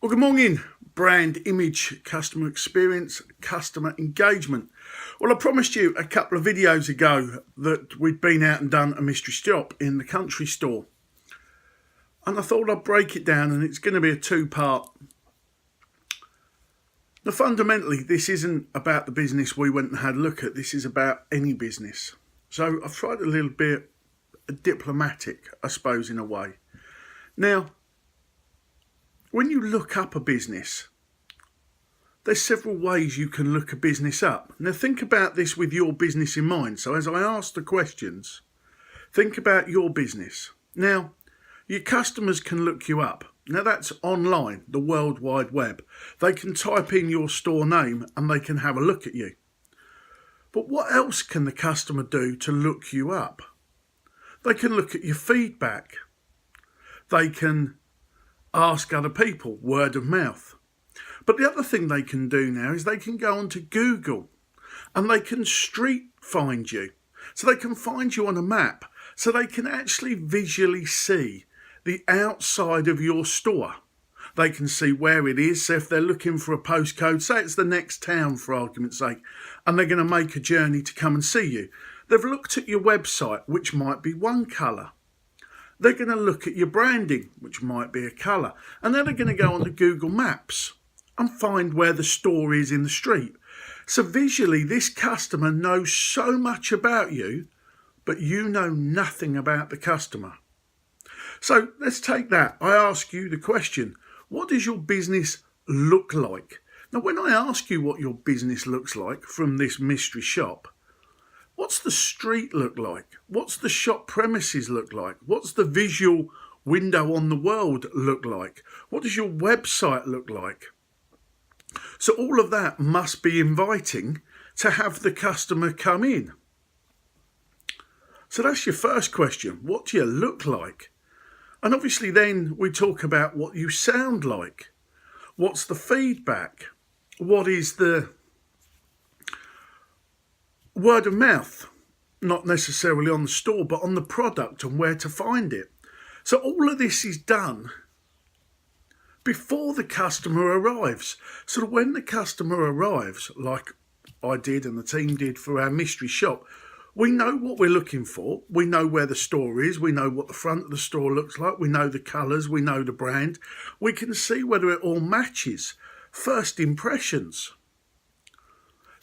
Well, good morning, brand image, customer experience, customer engagement. Well, I promised you a couple of videos ago that we'd been out and done a mystery shop in the country store. And I thought I'd break it down, and it's going to be a two-part. Now, fundamentally, this isn't about the business we went and had a look at. This is about any business. So I've tried a little bit diplomatic, I suppose, in a way. Now, when you look up a business, there's several ways you can look a business up. Now think about this with your business in mind. So as I ask the questions, think about your business. Now, your customers can look you up. Now that's online, the World Wide Web. They can type in your store name and they can have a look at you. But what else can the customer do to look you up? They can look at your feedback. They can ask other people, word of mouth. But the other thing they can do now is they can go onto Google and they can street find you. So they can find you on a map, so they can actually visually see the outside of your store. They can see where it is. So if they're looking for a postcode, say it's the next town for argument's sake, and they're going to make a journey to come and see you. They've looked at your website, which might be one colour. They're going to look at your branding, which might be a colour. And then they're going to go onto Google Maps and find where the store is in the street. So visually, this customer knows so much about you, but you know nothing about the customer. So let's take that. I ask you the question, what does your business look like? Now, when I ask you what your business looks like from this mystery shop, what's the street look like? What's the shop premises look like? What's the visual window on the world look like? What does your website look like? So all of that must be inviting to have the customer come in. So that's your first question. What do you look like? And obviously then we talk about what you sound like. What's the feedback? What is the word of mouth, not necessarily on the store, but on the product and where to find it. So all of this is done before the customer arrives. So that when the customer arrives, like I did and the team did for our mystery shop, we know what we're looking for. We know where the store is. We know what the front of the store looks like. We know the colours. We know the brand. We can see whether it all matches. First impressions.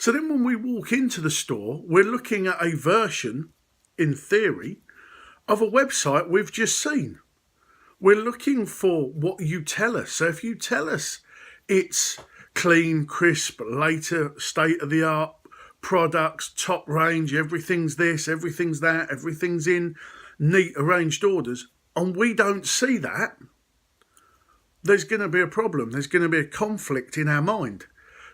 So then when we walk into the store, we're looking at a version, in theory, of a website we've just seen. We're looking for what you tell us. So if you tell us it's clean, crisp, later, state-of-the-art products, top range, everything's this, everything's that, everything's in neat arranged orders, and we don't see that, there's going to be a problem. There's going to be a conflict in our mind.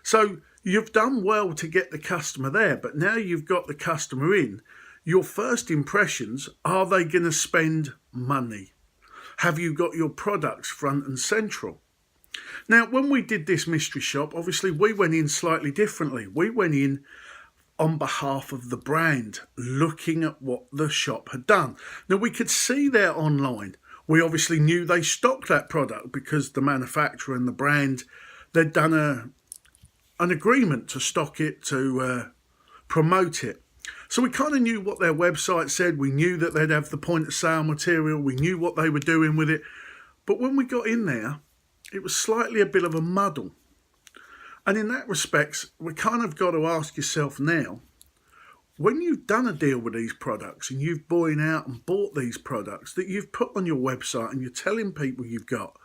So you've done well to get the customer there, but now you've got the customer in. Your first impressions, are they going to spend money? Have you got your products front and central? Now, when we did this mystery shop, obviously we went in slightly differently. We went in on behalf of the brand, looking at what the shop had done. Now, we could see there online. We obviously knew they stocked that product because the manufacturer and the brand, they'd done an agreement to stock it, to promote it. So we kind of knew what their website said. We knew that they'd have the point of sale material. We knew what they were doing with it. But when we got in there, it was slightly a bit of a muddle. And in that respect, we kind of got to ask yourself now, when you've done a deal with these products and you've been out and bought these products that you've put on your website and you're telling people you've got,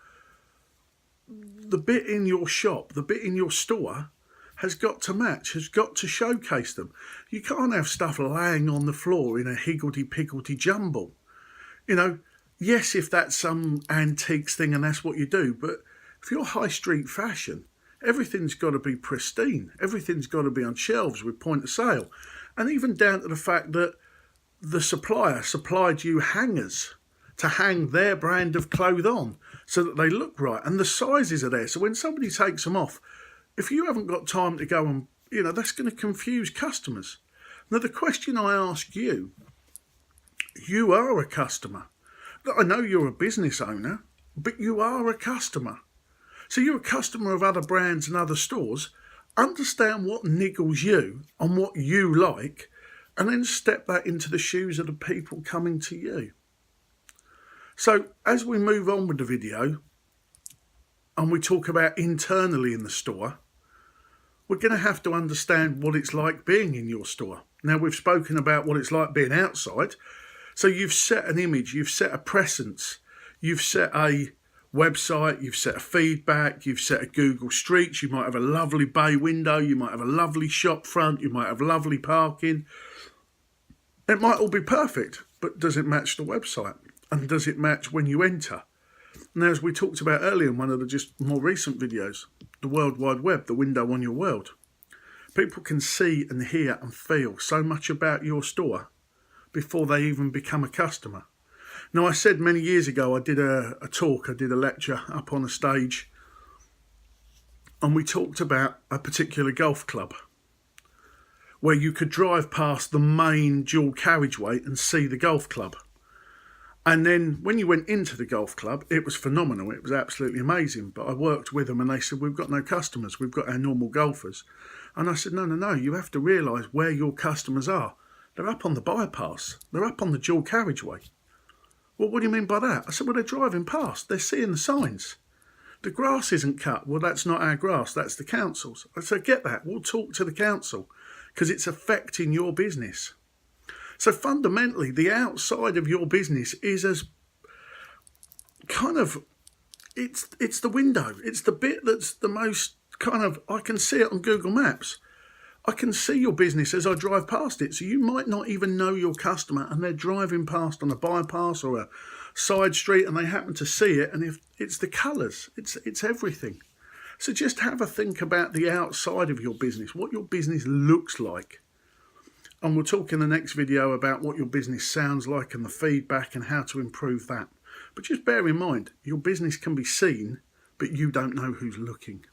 the bit in your shop, the bit in your store has got to match, has got to showcase them. You can't have stuff laying on the floor in a higgledy-piggledy jumble. You know, yes, if that's some antiques thing and that's what you do, but if you're high street fashion, everything's got to be pristine. Everything's got to be on shelves with point of sale. And even down to the fact that the supplier supplied you hangers to hang their brand of clothes on so that they look right. And the sizes are there. So when somebody takes them off, if you haven't got time to go and, that's going to confuse customers. Now, the question I ask you, you are a customer. I know you're a business owner, but you are a customer. So you're a customer of other brands and other stores. Understand what niggles you and what you like, and then step that into the shoes of the people coming to you. So as we move on with the video and we talk about internally in the store, we're going to have to understand what it's like being in your store. Now, we've spoken about what it's like being outside. So you've set an image, you've set a presence, you've set a website, you've set a feedback, you've set a Google Streets, you might have a lovely bay window, you might have a lovely shop front, you might have lovely parking. It might all be perfect, but does it match the website? And does it match when you enter? Now, as we talked about earlier in one of the just more recent videos, the World Wide Web, the window on your world. People can see and hear and feel so much about your store before they even become a customer. Now, I said many years ago, I did a talk, I did a lecture up on a stage, and we talked about a particular golf club where you could drive past the main dual carriageway and see the golf club. And then when you went into the golf club, it was phenomenal. It was absolutely amazing. But I worked with them and they said, we've got no customers. We've got our normal golfers. And I said, no. You have to realise where your customers are. They're up on the bypass. They're up on the dual carriageway. Well, what do you mean by that? I said, well, they're driving past. They're seeing the signs. The grass isn't cut. Well, that's not our grass. That's the council's. I said, get that. We'll talk to the council because it's affecting your business. So fundamentally, the outside of your business is as kind of, it's the window. It's the bit that's the most kind of, I can see it on Google Maps. I can see your business as I drive past it. So you might not even know your customer and they're driving past on a bypass or a side street and they happen to see it. And if it's the colours, it's everything. So just have a think about the outside of your business, what your business looks like. And we'll talk in the next video about what your business sounds like and the feedback and how to improve that. But just bear in mind, your business can be seen, but you don't know who's looking.